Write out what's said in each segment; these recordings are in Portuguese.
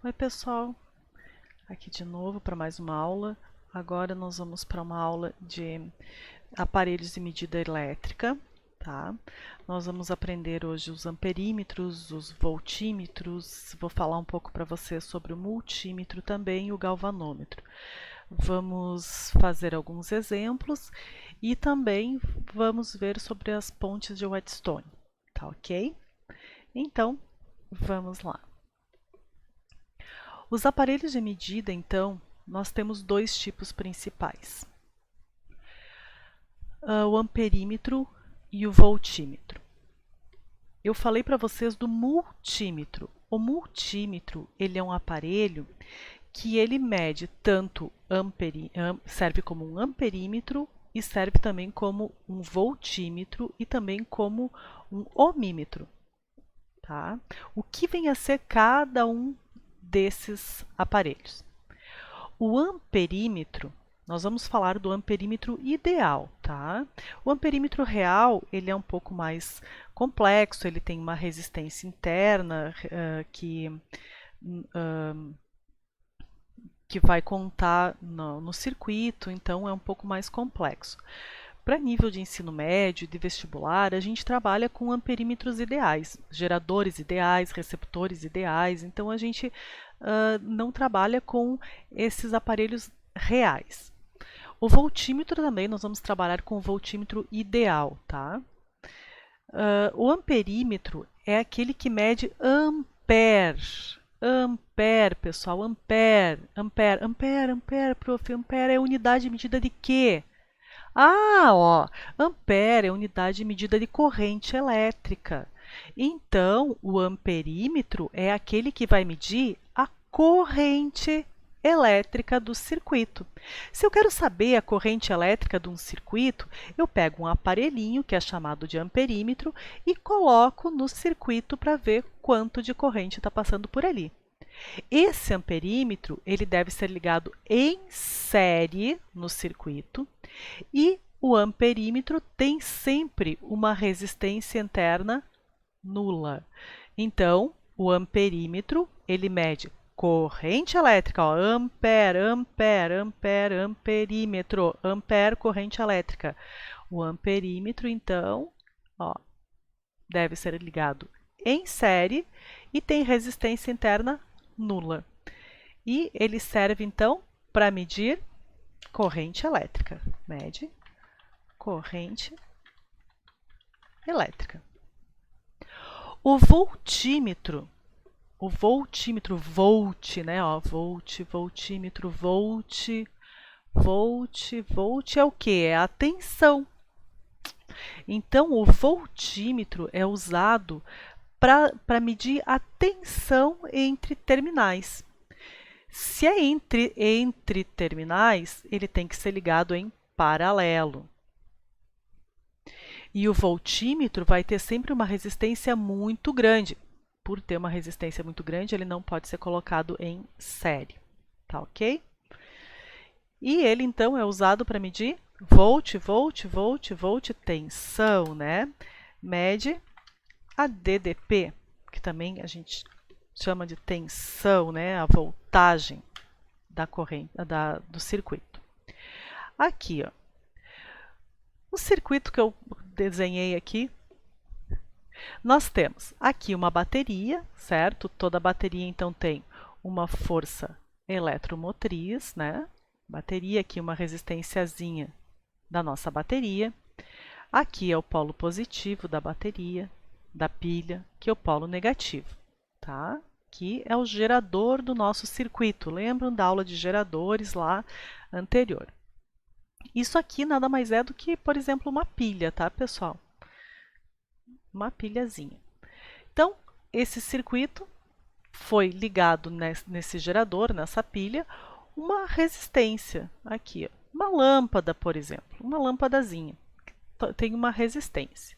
Oi pessoal, aqui de novo para mais uma aula. Agora nós vamos para uma aula de aparelhos de medida elétrica, tá? Nós vamos aprender hoje os amperímetros, os voltímetros, vou falar um pouco para você sobre o multímetro também e o galvanômetro. Vamos fazer alguns exemplos e também vamos ver sobre as pontes de Whetstone, tá ok? Então, vamos lá. Os aparelhos de medida, então, nós temos dois tipos principais: o amperímetro e o voltímetro. Eu falei para vocês do multímetro. O multímetro, ele é um aparelho que ele mede tanto serve como um amperímetro e serve também como um voltímetro e também como um ohmímetro, tá? O que vem a ser cada um desses aparelhos? O amperímetro, nós vamos falar do amperímetro ideal, tá? O amperímetro real, ele é um pouco mais complexo, ele tem uma resistência interna que vai contar no circuito, então é um pouco mais complexo. Para nível de ensino médio e de vestibular, a gente trabalha com amperímetros ideais, geradores ideais, receptores ideais, então a gente não trabalha com esses aparelhos reais. O voltímetro também, nós vamos trabalhar com o voltímetro ideal, tá? O amperímetro é aquele que mede ampere. Ampere, pessoal, ampere, ampere, ampere, ampere, prof, ampere é unidade de medida de quê? Ampere é unidade de medida de corrente elétrica. Então, o amperímetro é aquele que vai medir a corrente elétrica do circuito. Se eu quero saber a corrente elétrica de um circuito, eu pego um aparelhinho, que é chamado de amperímetro, e coloco no circuito para ver quanto de corrente está passando por ali. Esse amperímetro ele deve ser ligado em série no circuito e o amperímetro tem sempre uma resistência interna nula. Então, o amperímetro ele mede corrente elétrica, ó, ampere, ampere, ampere, amperímetro, ampere, corrente elétrica. O amperímetro, então, ó, deve ser ligado em série e tem resistência interna nula. E ele serve, então, para medir corrente elétrica. Mede corrente elétrica. O voltímetro, volt, né? Ó, voltímetro, volt é o que? É a tensão. Então, o voltímetro é usado para medir a tensão entre terminais. Se é entre terminais, ele tem que ser ligado em paralelo. E o voltímetro vai ter sempre uma resistência muito grande. Por ter uma resistência muito grande, ele não pode ser colocado em série. Tá ok? E ele, então, é usado para medir volt, tensão, né? Mede a DDP, que também a gente chama de tensão, né? A voltagem da corrente, do circuito. Aqui, ó, o circuito que eu desenhei aqui, nós temos aqui uma bateria, certo? Toda bateria, então, tem uma força eletromotriz, né? Bateria, aqui uma resistênciazinha da nossa bateria. Aqui é o polo positivo da bateria, da pilha, que é o polo negativo, tá? Aqui é o gerador do nosso circuito. Lembram da aula de geradores lá anterior? Isso aqui nada mais é do que, por exemplo, uma pilha, tá, pessoal? Uma pilhazinha. Então, esse circuito foi ligado nesse gerador, nessa pilha, uma resistência aqui, ó. Uma lâmpada, por exemplo, uma lâmpadazinha, tem uma resistência.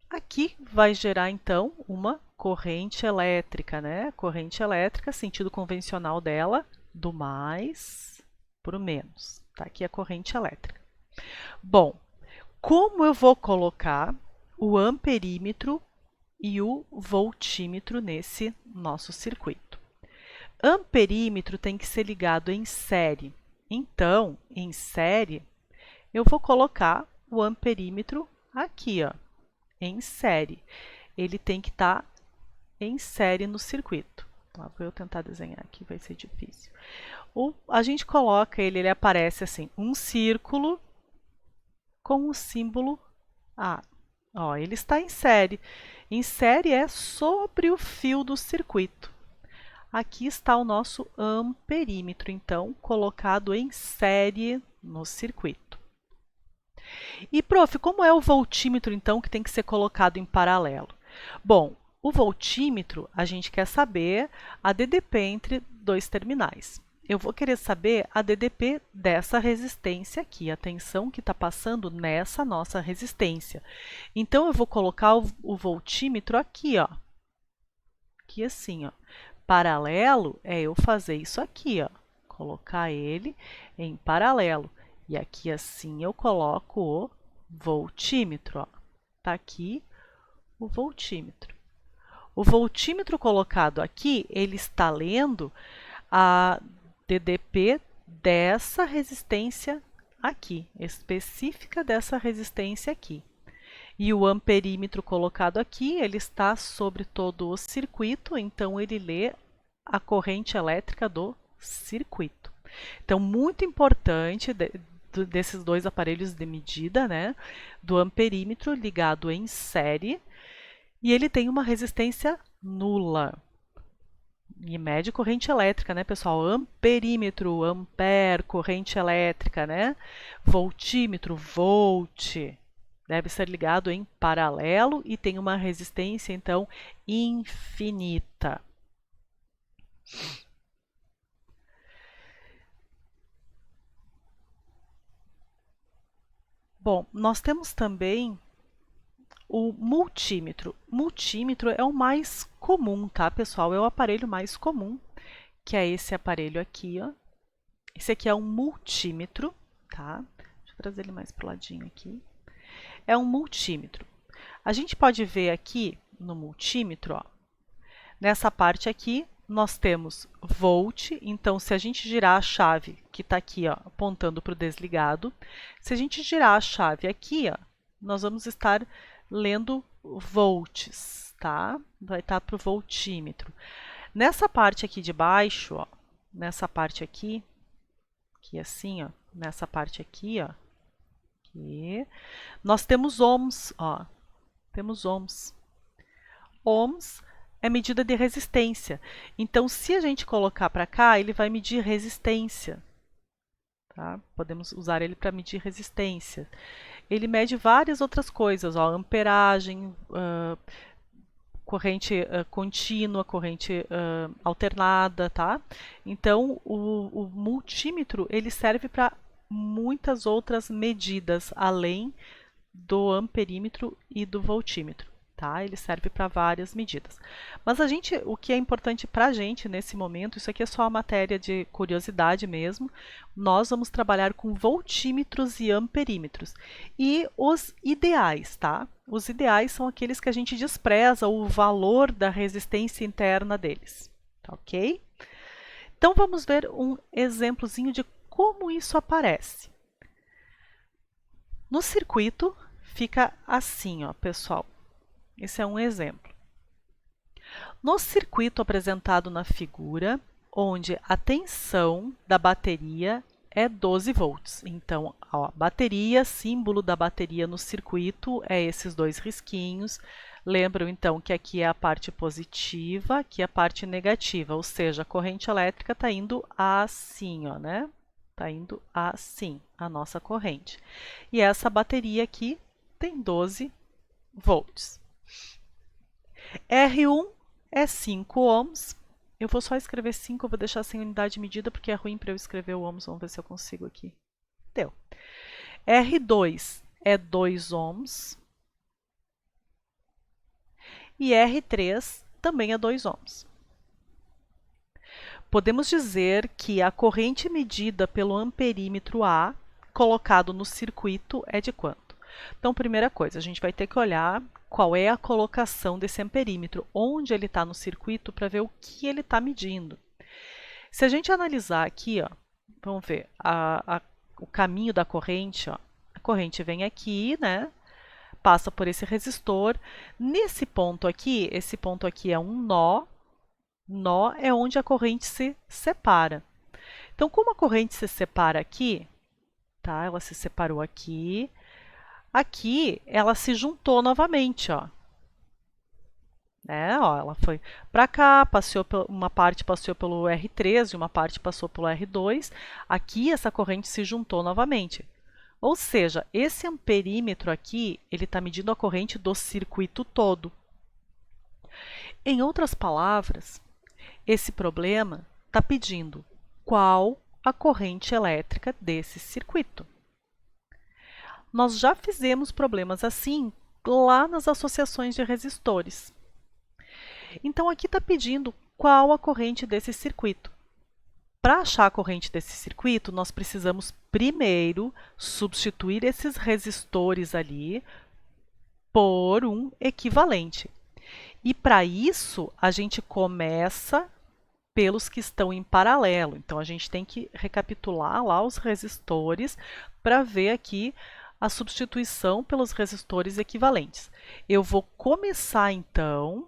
Aqui vai gerar, então, uma corrente elétrica, né? Corrente elétrica, sentido convencional dela, do mais para o menos. Tá? Aqui é a corrente elétrica. Bom, como eu vou colocar o amperímetro e o voltímetro nesse nosso circuito? amperímetro tem que ser ligado em série. Então, em série, eu vou colocar o amperímetro aqui, ó, em série. Ele tem que estar em série no circuito. Vou eu tentar desenhar aqui, vai ser difícil. A gente coloca ele aparece assim, um círculo com o símbolo A. Ó, ele está em série. Em série é sobre o fio do circuito. Aqui está o nosso amperímetro, então, colocado em série no circuito. E, prof, como é o voltímetro, então, que tem que ser colocado em paralelo? Bom, o voltímetro, a gente quer saber a DDP entre dois terminais. Eu vou querer saber a DDP dessa resistência aqui, a tensão que está passando nessa nossa resistência. Então, eu vou colocar o voltímetro aqui, ó. Aqui assim, ó. Paralelo é eu fazer isso aqui, ó. Colocar ele em paralelo. E aqui assim eu coloco o voltímetro, ó. Tá aqui o voltímetro. O voltímetro colocado aqui, ele está lendo a DDP dessa resistência aqui, específica dessa resistência aqui. E o amperímetro colocado aqui, ele está sobre todo o circuito, então ele lê a corrente elétrica do circuito. Então, muito importante desses dois aparelhos de medida, né, do amperímetro ligado em série, e ele tem uma resistência nula. E mede corrente elétrica, né, pessoal? Amperímetro, ampere, corrente elétrica, né? Voltímetro, volt. Deve ser ligado em paralelo e tem uma resistência, então, infinita. Bom, nós temos também o multímetro. Multímetro é o mais comum, tá, pessoal? É o aparelho mais comum, que é esse aparelho aqui, ó. Esse aqui é um multímetro, tá? Deixa eu trazer ele mais para o ladinho aqui. É um multímetro. A gente pode ver aqui no multímetro, ó, nessa parte aqui, nós temos volt, então se a gente girar a chave que está aqui, ó, apontando para o desligado, se a gente girar a chave aqui, ó, nós vamos estar lendo volts, tá? Vai estar para o voltímetro. Nessa parte aqui de baixo, ó, nessa parte aqui assim, ó, nessa parte aqui, ó, aqui, nós temos ohms, ó, temos ohms. Ohms é medida de resistência. Então, se a gente colocar para cá, ele vai medir resistência. Tá? Podemos usar ele para medir resistência. Ele mede várias outras coisas, ó, amperagem, corrente contínua, corrente alternada, tá? Então, o multímetro ele serve para muitas outras medidas, além do amperímetro e do voltímetro. Tá? Ele serve para várias medidas. Mas o que é importante para a gente nesse momento, isso aqui é só uma matéria de curiosidade mesmo, nós vamos trabalhar com voltímetros e amperímetros. E os ideais, tá? Os ideais são aqueles que a gente despreza o valor da resistência interna deles, tá ok? Então vamos ver um exemplozinho de como isso aparece. No circuito fica assim, ó, pessoal. Esse é um exemplo. No circuito apresentado na figura, onde a tensão da bateria é 12 volts. Então, a bateria, símbolo da bateria no circuito é esses dois risquinhos. Lembram, então, que aqui é a parte positiva, aqui é a parte negativa, ou seja, a corrente elétrica está indo assim, ó, né? Está indo assim, a nossa corrente. E essa bateria aqui tem 12 volts. R1 é 5 ohms. Eu vou só escrever 5, eu vou deixar sem unidade de medida, porque é ruim para eu escrever o ohms. Vamos ver se eu consigo aqui. Deu. R2 é 2 ohms. E R3 também é 2 ohms. Podemos dizer que a corrente medida pelo amperímetro A, colocado no circuito, é de quanto? Então, primeira coisa, a gente vai ter que olhar qual é a colocação desse amperímetro, onde ele está no circuito, para ver o que ele está medindo. Se a gente analisar aqui, ó, vamos ver, o caminho da corrente, ó, a corrente vem aqui, né? Passa por esse resistor. Nesse ponto aqui, esse ponto aqui é um nó. Nó é onde a corrente se separa. Então, como a corrente se separa aqui, tá? Ela se separou aqui. Aqui, ela se juntou novamente, ó. Ó, ela foi para cá, uma parte passou pelo R3 e uma parte passou pelo R2. Aqui, essa corrente se juntou novamente. Ou seja, esse amperímetro aqui, ele está medindo a corrente do circuito todo. Em outras palavras, esse problema está pedindo qual a corrente elétrica desse circuito. Nós já fizemos problemas assim lá nas associações de resistores. Então, aqui está pedindo qual a corrente desse circuito. Para achar a corrente desse circuito, nós precisamos primeiro substituir esses resistores ali por um equivalente. E para isso, a gente começa pelos que estão em paralelo. Então, a gente tem que recapitular lá os resistores para ver aqui a substituição pelos resistores equivalentes. Eu vou começar, então,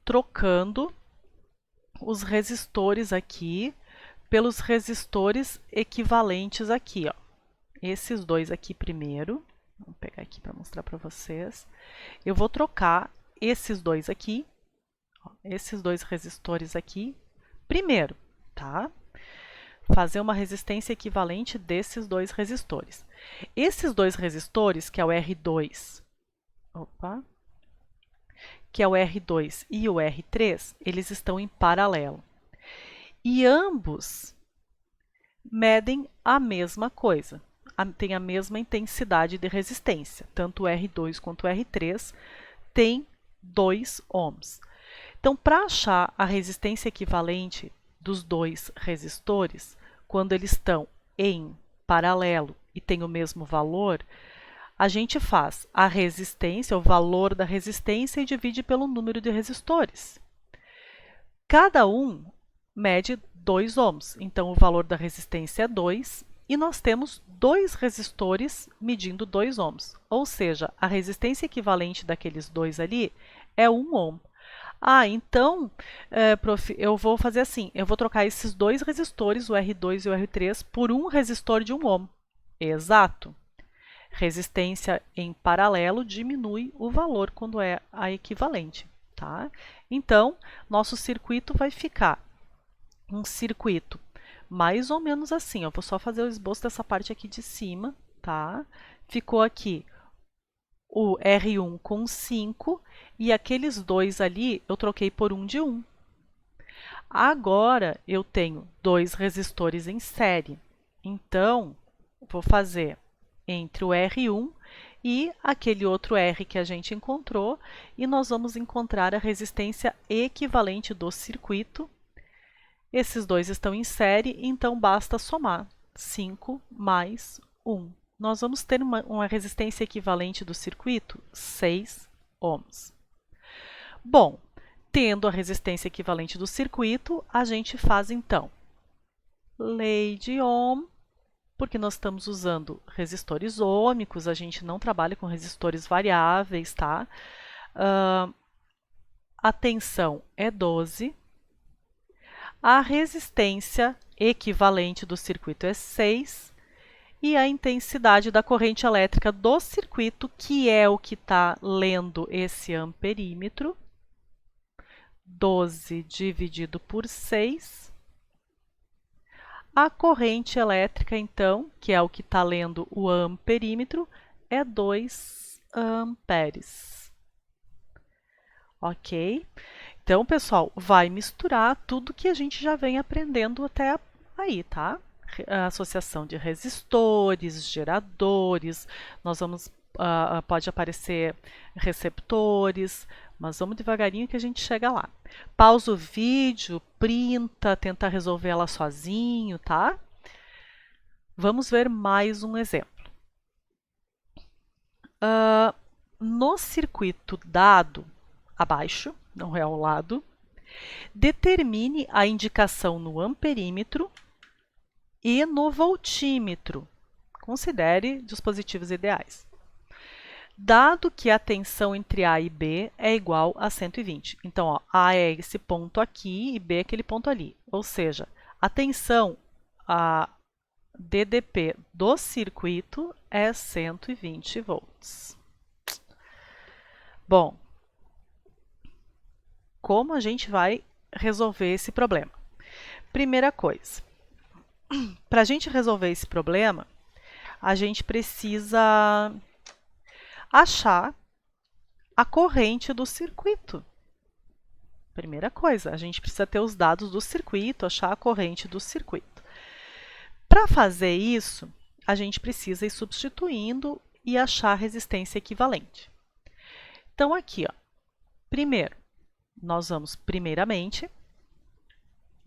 trocando os resistores aqui pelos resistores equivalentes aqui, ó. Esses dois aqui primeiro. Vou pegar aqui para mostrar para vocês. Eu vou trocar esses dois aqui, ó, esses dois resistores aqui, primeiro, tá? Fazer uma resistência equivalente desses dois resistores. Esses dois resistores, que é o R2, que é o R2 e o R3, eles estão em paralelo. E ambos medem a mesma coisa, tem a mesma intensidade de resistência. Tanto o R2 quanto o R3 tem 2 ohms. Então, para achar a resistência equivalente dos dois resistores, quando eles estão em paralelo e têm o mesmo valor, a gente faz a resistência, o valor da resistência, e divide pelo número de resistores. Cada um mede 2 ohms, então o valor da resistência é 2, e nós temos dois resistores medindo 2 ohms, ou seja, a resistência equivalente daqueles dois ali é 1 ohm. Então, prof, eu vou fazer assim, eu vou trocar esses dois resistores, o R2 e o R3, por um resistor de 1 ohm. Exato. Resistência em paralelo diminui o valor quando é a equivalente, tá? Então, nosso circuito vai ficar um circuito mais ou menos assim. Eu vou só fazer o esboço dessa parte aqui de cima, tá? Ficou aqui o R1 com 5 e aqueles dois ali eu troquei por um de 1. Agora, eu tenho dois resistores em série. Então, vou fazer entre o R1 e aquele outro R que a gente encontrou, e nós vamos encontrar a resistência equivalente do circuito. Esses dois estão em série, então basta somar 5 mais 1. Nós vamos ter uma resistência equivalente do circuito, 6 ohms. Bom, tendo a resistência equivalente do circuito, a gente faz então lei de Ohm, porque nós estamos usando resistores ôhmicos, a gente não trabalha com resistores variáveis, tá? A tensão é 12. A resistência equivalente do circuito é 6. E a intensidade da corrente elétrica do circuito, que é o que está lendo esse amperímetro, 12 dividido por 6. A corrente elétrica, então, que é o que está lendo o amperímetro, é 2 amperes. Ok? Então, pessoal, vai misturar tudo que a gente já vem aprendendo até aí, tá? A associação de resistores, geradores, pode aparecer receptores, mas vamos devagarinho que a gente chega lá. Pausa o vídeo, printa, tenta resolver ela sozinho, tá? Vamos ver mais um exemplo. No circuito dado abaixo, não é ao lado, Determine a indicação no amperímetro e no voltímetro. Considere dispositivos ideais. Dado que a tensão entre A e B é igual a 120. Então, ó, A é esse ponto aqui e B é aquele ponto ali. Ou seja, a tensão a DDP do circuito é 120 volts. Bom, como a gente vai resolver esse problema? Primeira coisa, para a gente resolver esse problema, a gente precisa achar a corrente do circuito. Primeira coisa, a gente precisa ter os dados do circuito, achar a corrente do circuito. Para fazer isso, a gente precisa ir substituindo e achar a resistência equivalente. Então, aqui, ó, primeiro, nós vamos primeiramente,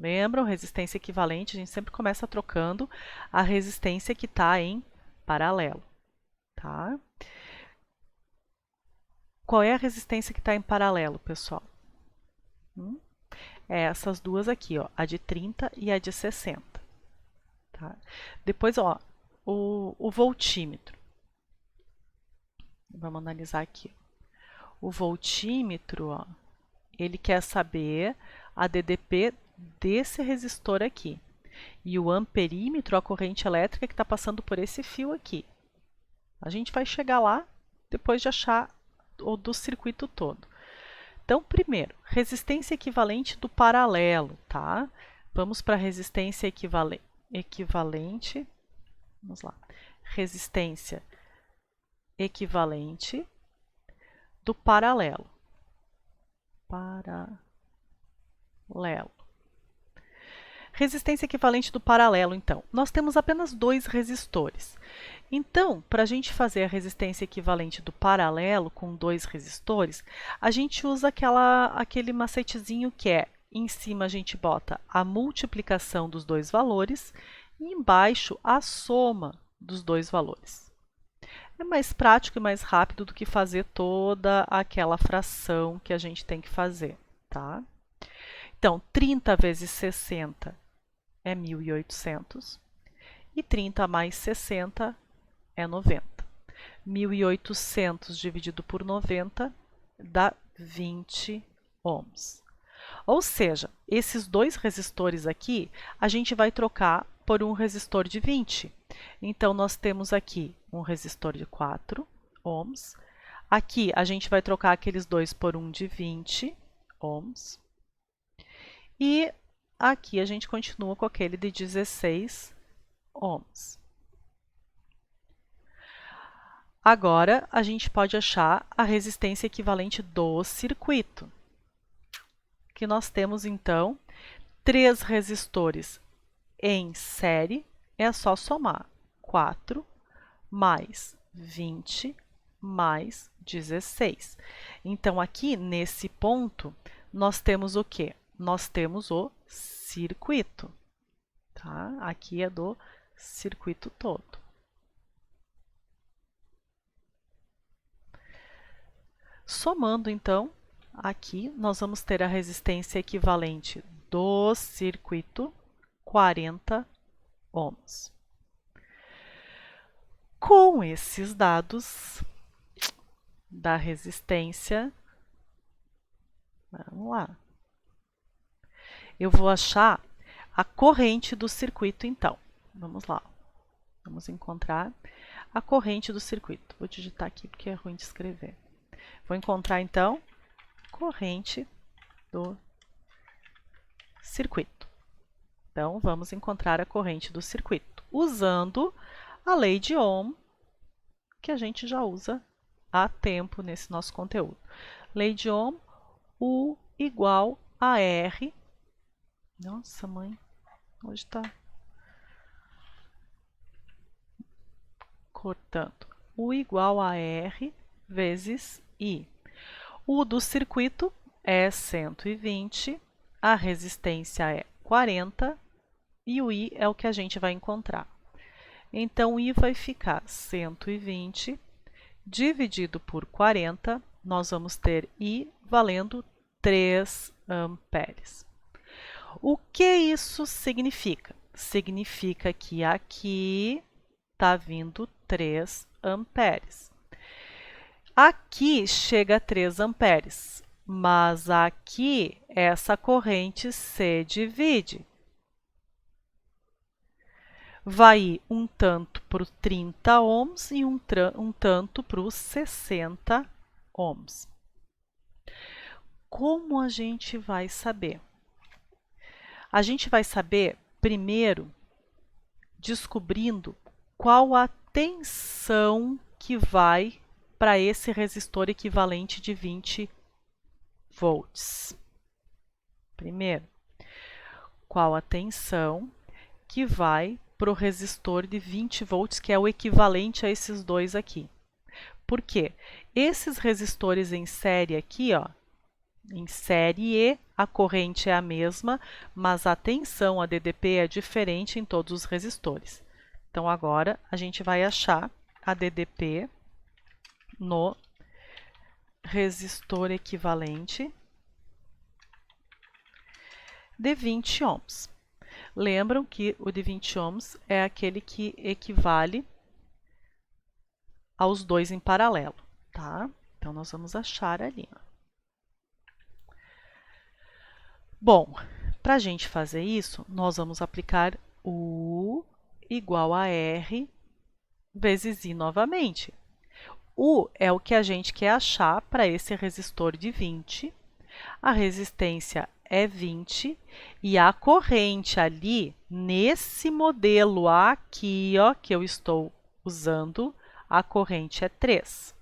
lembram, resistência equivalente, a gente sempre começa trocando a resistência que está em paralelo. Tá? Qual é a resistência que está em paralelo, pessoal? É essas duas aqui, ó, a de 30 e a de 60. Tá? Depois, ó, o voltímetro. Vamos analisar aqui. O voltímetro, ó, ele quer saber a DDP desse resistor aqui. E o amperímetro, a corrente elétrica que está passando por esse fio aqui. A gente vai chegar lá depois de achar o do circuito todo. Então, primeiro, resistência equivalente do paralelo, tá? Vamos para a resistência equivalente. Vamos lá. Resistência equivalente do paralelo. Paralelo. Resistência equivalente do paralelo, então. Nós temos apenas dois resistores. Então, para a gente fazer a resistência equivalente do paralelo com dois resistores, a gente usa aquele macetezinho que é, em cima a gente bota a multiplicação dos dois valores e embaixo a soma dos dois valores. É mais prático e mais rápido do que fazer toda aquela fração que a gente tem que fazer, tá? Então, 30 vezes 60 é 1.800 e 30 mais 60 é 90. 1.800 dividido por 90 dá 20 ohms. Ou seja, esses dois resistores aqui, a gente vai trocar por um resistor de 20. Então, nós temos aqui um resistor de 4 ohms. Aqui, a gente vai trocar aqueles dois por um de 20 ohms. E aqui a gente continua com aquele de 16 ohms. Agora, a gente pode achar a resistência equivalente do circuito. Que nós temos, então, 3 resistores em série, é só somar 4 mais 20 mais 16. Então, aqui, nesse ponto, nós temos o quê? Nós temos o circuito. Tá? Aqui é do circuito todo. Somando, então, aqui nós vamos ter a resistência equivalente do circuito, 40 ohms. Com esses dados da resistência, vamos lá. Eu vou achar a corrente do circuito, então. Vamos lá. Vamos encontrar a corrente do circuito. Vou digitar aqui porque é ruim de escrever. Vou encontrar, então, corrente do circuito. Então, vamos encontrar a corrente do circuito usando a lei de Ohm, que a gente já usa há tempo nesse nosso conteúdo. Lei de Ohm, U igual a R. Nossa, mãe, hoje está cortando. U igual a R vezes I. O do circuito é 120, a resistência é 40 e o I é o que a gente vai encontrar. Então, o I vai ficar 120 dividido por 40, nós vamos ter I valendo 3 amperes. O que isso significa? Significa que aqui está vindo 3 amperes. Aqui chega a 3 amperes, mas aqui essa corrente se divide. Vai ir um tanto para os 30 ohms e um tanto para os 60 ohms. Como a gente vai saber? A gente vai saber, primeiro, descobrindo qual a tensão que vai para esse resistor equivalente de 20 volts. Primeiro, qual a tensão que vai para o resistor de 20 volts, que é o equivalente a esses dois aqui. Por quê? Esses resistores em série aqui, ó, em série, a corrente é a mesma, mas a tensão, a DDP, é diferente em todos os resistores. Então, agora, a gente vai achar a DDP no resistor equivalente de 20 ohms. Lembram que o de 20 ohms é aquele que equivale aos dois em paralelo, tá? Então, nós vamos achar ali, ó. Bom, para a gente fazer isso, nós vamos aplicar U igual a R vezes I novamente. U é o que a gente quer achar para esse resistor de 20, a resistência é 20 e a corrente ali, nesse modelo aqui, ó, que eu estou usando, a corrente é 3.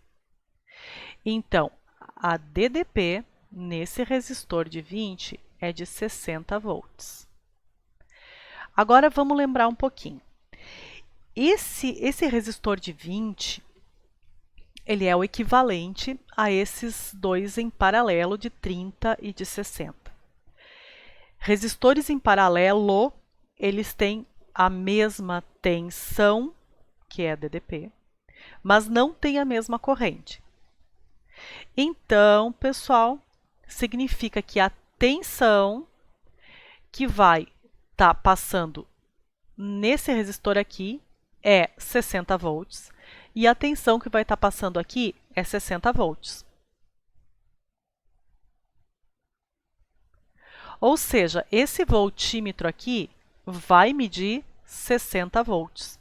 Então, a DDP nesse resistor de 20 é de 60 volts. Agora, vamos lembrar um pouquinho. Esse resistor de 20, ele é o equivalente a esses dois em paralelo de 30 e de 60. Resistores em paralelo, eles têm a mesma tensão, que é a DDP, mas não têm a mesma corrente. Então, pessoal, significa que a tensão que vai estar passando nesse resistor aqui é 60 volts e a tensão que vai estar passando aqui é 60 volts. Ou seja, esse voltímetro aqui vai medir 60 volts.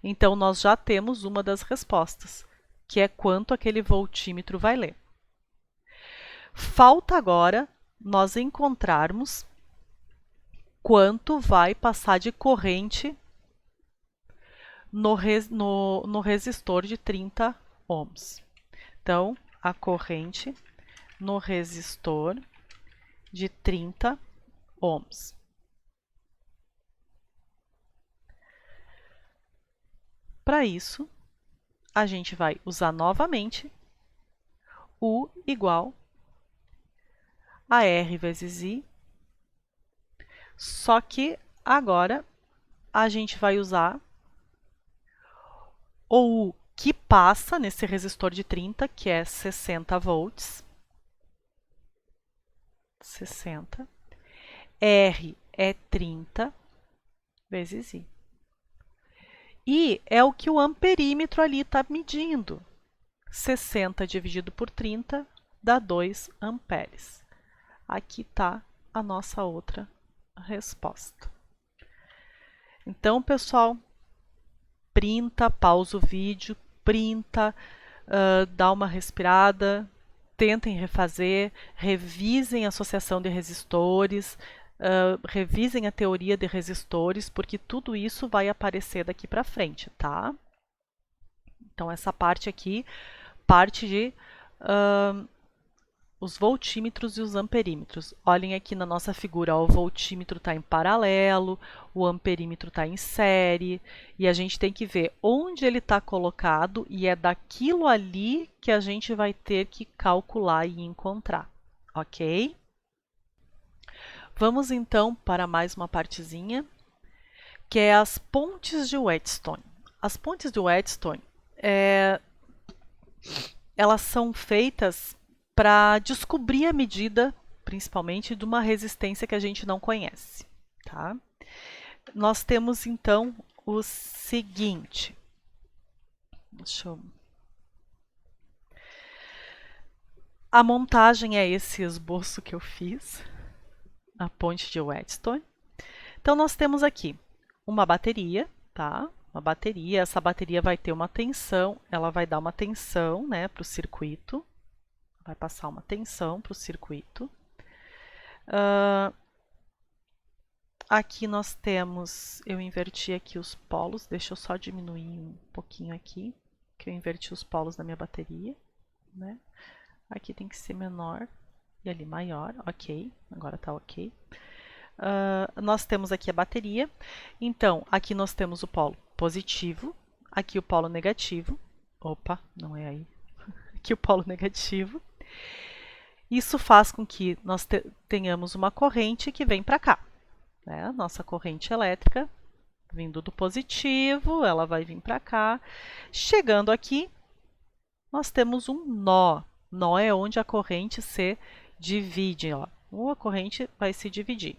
Então, nós já temos uma das respostas, que é quanto aquele voltímetro vai ler. Falta agora nós encontrarmos quanto vai passar de corrente no resistor de 30 ohms. Então, a corrente no resistor de 30 ohms. Para isso, a gente vai usar novamente U igual a R vezes I, só que agora a gente vai usar o U que passa nesse resistor de 30, que é 60 volts. 60. R é 30 vezes I. I é o que o amperímetro ali está medindo. 60 dividido por 30 dá 2 amperes. Aqui está a nossa outra resposta. Então, pessoal, printa, pausa o vídeo, printa, dá uma respirada, tentem refazer, revisem a associação de resistores, revisem a teoria de resistores, porque tudo isso vai aparecer daqui para frente, tá? Então, essa parte aqui, parte de os voltímetros e os amperímetros. Olhem aqui na nossa figura, ó, o voltímetro está em paralelo, o amperímetro está em série, e a gente tem que ver onde ele está colocado, e é daquilo ali que a gente vai ter que calcular e encontrar, ok? Vamos então para mais uma partezinha, que é as pontes de Wheatstone. As pontes de Wheatstone, elas são feitas para descobrir a medida, principalmente, de uma resistência que a gente não conhece, tá? Nós temos, então, o seguinte. A montagem é esse esboço que eu fiz, a ponte de Whetstone. Então, nós temos aqui uma bateria, tá? Uma bateria, essa bateria vai ter uma tensão, ela vai dar uma tensão, né, para o circuito. Vai passar uma tensão para o circuito. Aqui nós temos, eu inverti aqui os polos, deixa eu só diminuir um pouquinho aqui, que eu inverti os polos da minha bateria, né? Aqui tem que ser menor e ali maior, ok, agora tá ok. Nós temos aqui a bateria, então aqui nós temos o polo positivo, aqui o polo negativo, opa, não é aí, aqui o polo negativo. Isso faz com que nós tenhamos uma corrente que vem para cá. Né? Nossa corrente elétrica vindo do positivo, ela vai vir para cá. Chegando aqui, nós temos um nó. Nó é onde a corrente se divide. Ó. A corrente vai se dividir.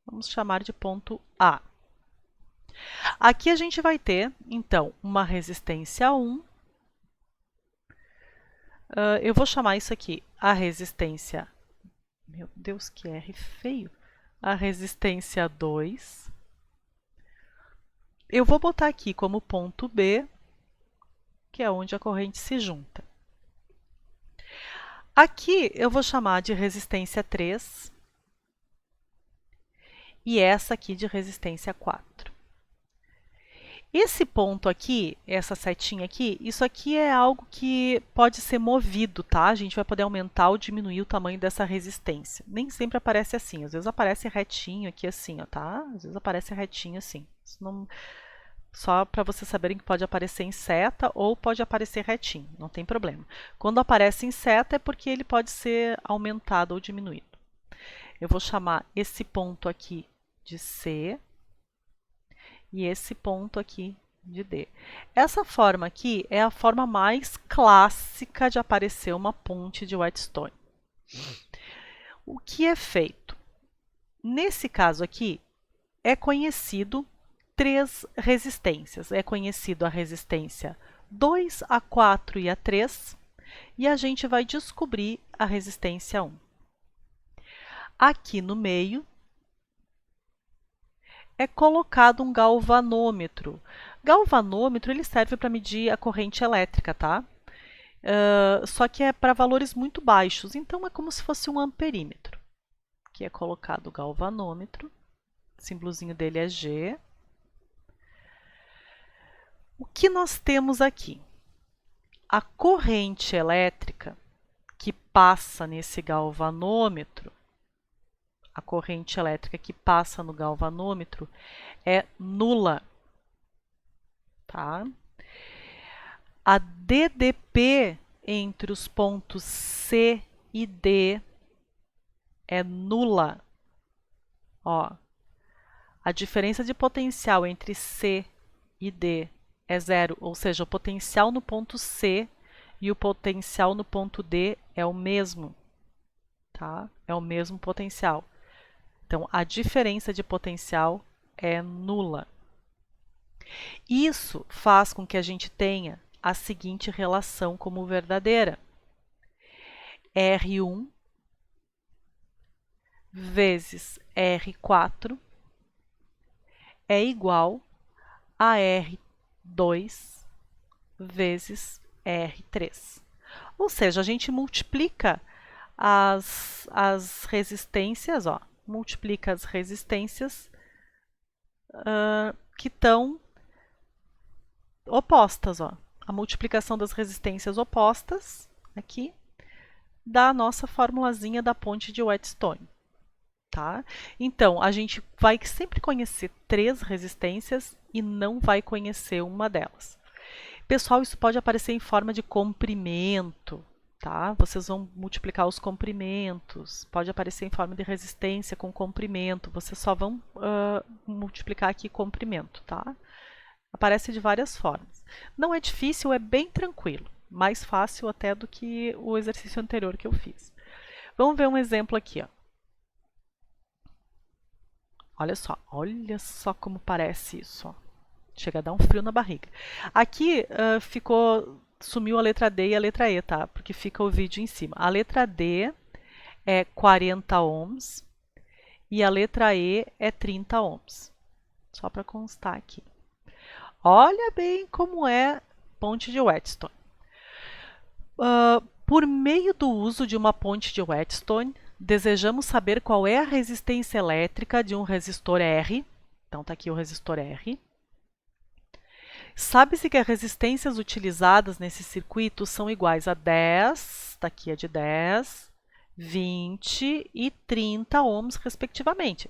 Vamos chamar de ponto A. Aqui a gente vai ter, então, uma resistência 1. Eu vou chamar isso aqui a resistência... Meu Deus, que R feio! A resistência 2. Eu vou botar aqui como ponto B, que é onde a corrente se junta. Aqui eu vou chamar de resistência 3 e essa aqui de resistência 4. Esse ponto aqui, essa setinha aqui, isso aqui é algo que pode ser movido, tá? A gente vai poder aumentar ou diminuir o tamanho dessa resistência. Nem sempre aparece assim, às vezes aparece retinho aqui assim, ó, tá? Às vezes aparece retinho assim. Isso não... Só para vocês saberem que pode aparecer em seta ou pode aparecer retinho, não tem problema. Quando aparece em seta é porque ele pode ser aumentado ou diminuído. Eu vou chamar esse ponto aqui de C e esse ponto aqui de D. Essa forma aqui é a forma mais clássica de aparecer uma ponte de Whetstone. O que é feito? Nesse caso aqui, é conhecido 3 resistências. É conhecido a resistência 2, a 4 e a 3, e a gente vai descobrir a resistência 1. Aqui no meio é colocado um galvanômetro. Galvanômetro ele serve para medir a corrente elétrica, tá? Só que é para valores muito baixos, então é como se fosse um amperímetro. Aqui é colocado o galvanômetro, o símbolozinho dele é G. O que nós temos aqui? A corrente elétrica que passa nesse galvanômetro, a corrente elétrica que passa no galvanômetro é nula. Tá? A DDP entre os pontos C e D é nula. Ó, a diferença de potencial entre C e D é zero, ou seja, o potencial no ponto C e o potencial no ponto D é o mesmo, tá? É o mesmo potencial. Então, a diferença de potencial é nula. Isso faz com que a gente tenha a seguinte relação como verdadeira. R1 vezes R4 é igual a R2 vezes R3. Ou seja, a gente multiplica as resistências, ó, multiplica as resistências que estão opostas. Ó. A multiplicação das resistências opostas, aqui, dá a nossa formulazinha da ponte de Whetstone. Tá? Então, a gente vai sempre conhecer 3 resistências e não vai conhecer uma delas. Pessoal, isso pode aparecer em forma de comprimento, tá? Vocês vão multiplicar os comprimentos, pode aparecer em forma de resistência com comprimento, vocês só vão multiplicar aqui comprimento, tá? Aparece de várias formas. Não é difícil, é bem tranquilo, mais fácil até do que o exercício anterior que eu fiz. Vamos ver um exemplo aqui, ó. Olha só como parece isso, ó. Chega a dar um frio na barriga. Aqui sumiu a letra D e a letra E, tá? Porque fica o vídeo em cima. A letra D é 40 ohms e a letra E é 30 ohms. Só para constar aqui. Olha bem como é ponte de Whetstone. Por meio do uso de uma ponte de Whetstone, desejamos saber qual é a resistência elétrica de um resistor R. Então, está aqui o resistor R. Sabe-se que as resistências utilizadas nesse circuito são iguais a 10, está aqui a de 10, 20 e 30 ohms, respectivamente.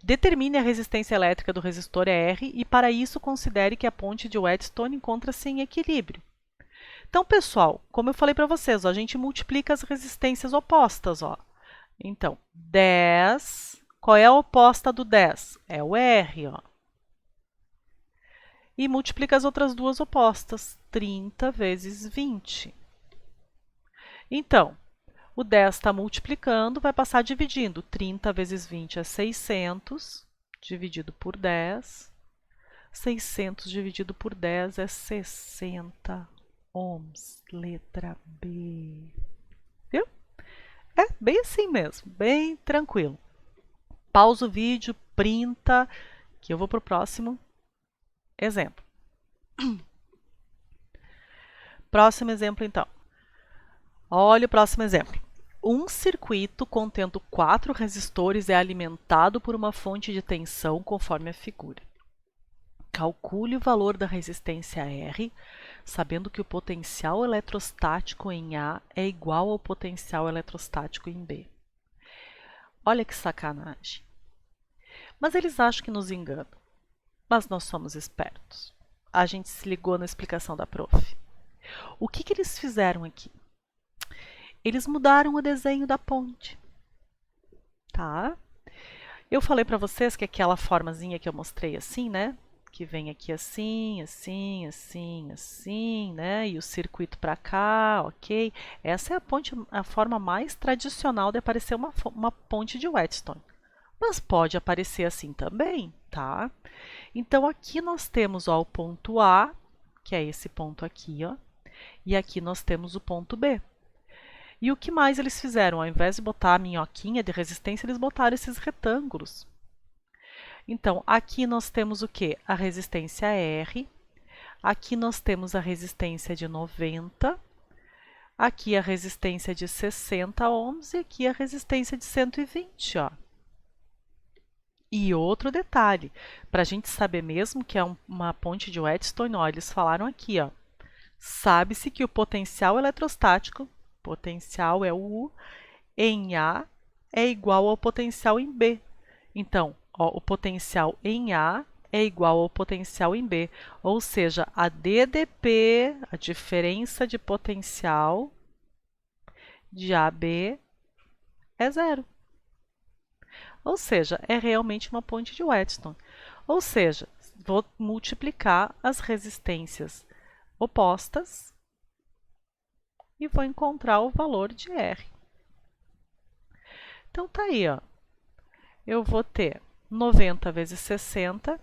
Determine a resistência elétrica do resistor R e, para isso, considere que a ponte de Whetstone encontra-se em equilíbrio. Então, pessoal, como eu falei para vocês, ó, a gente multiplica as resistências opostas. Ó. Então, 10, qual é a oposta do 10? É o R. Ó. E multiplica as outras duas opostas, 30 vezes 20. Então, o 10 está multiplicando, vai passar dividindo. 30 vezes 20 é 600, dividido por 10. 600 dividido por 10 é 60 ohms, letra B. Viu? É bem assim mesmo, bem tranquilo. Pausa o vídeo, printa, que eu vou para o próximo exemplo. Próximo exemplo, então. Olha o próximo exemplo. Um circuito contendo 4 resistores é alimentado por uma fonte de tensão conforme a figura. Calcule o valor da resistência R, sabendo que o potencial eletrostático em A é igual ao potencial eletrostático em B. Olha que sacanagem. Mas eles acham que nos enganam. Mas nós somos espertos. A gente se ligou na explicação da prof. O que eles fizeram aqui? Eles mudaram o desenho da ponte. Tá? Eu falei para vocês que aquela formazinha que eu mostrei assim, né? Que vem aqui assim, assim, assim, assim, né? E o circuito para cá, ok? Essa é a forma mais tradicional de aparecer uma ponte de Whetstone. Mas pode aparecer assim também, tá? Então, aqui nós temos ó, o ponto A, que é esse ponto aqui, ó. E aqui nós temos o ponto B. E o que mais eles fizeram? Ao invés de botar a minhoquinha de resistência, eles botaram esses retângulos. Então, aqui nós temos o quê? A resistência R. Aqui nós temos a resistência de 90. Aqui a resistência de 60 ohms e aqui a resistência de 120, ó. E outro detalhe, para a gente saber mesmo que é uma ponte de Whetstone, ó, eles falaram aqui, ó. Sabe-se que o potencial eletrostático, potencial é o U, em A é igual ao potencial em B. Então, ó, o potencial em A é igual ao potencial em B, ou seja, a DDP, a diferença de potencial de AB é zero. Ou seja, é realmente uma ponte de Whetstone. Ou seja, vou multiplicar as resistências opostas e vou encontrar o valor de R. Então, tá aí, ó. Eu vou ter 90 vezes 60,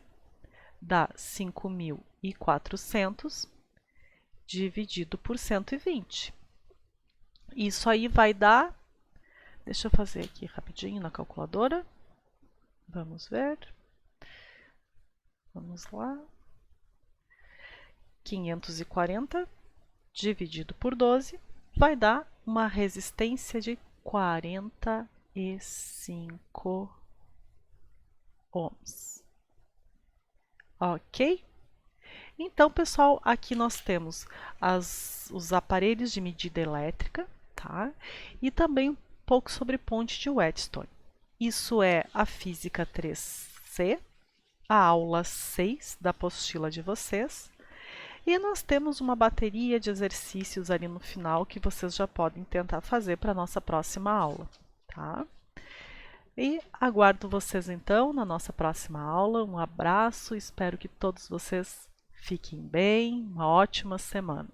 dá 5.400, dividido por 120. Isso aí vai dar... Deixa eu fazer aqui rapidinho na calculadora. Vamos ver. Vamos lá. 540 dividido por 12 vai dar uma resistência de 45 ohms. Ok? Então, pessoal, aqui nós temos os aparelhos de medida elétrica, tá? E também um pouco sobre ponte de Whetstone. Isso é a Física 3C, a aula 6 da apostila de vocês. E nós temos uma bateria de exercícios ali no final que vocês já podem tentar fazer para a nossa próxima aula, tá? E aguardo vocês então na nossa próxima aula. Um abraço, espero que todos vocês fiquem bem, uma ótima semana.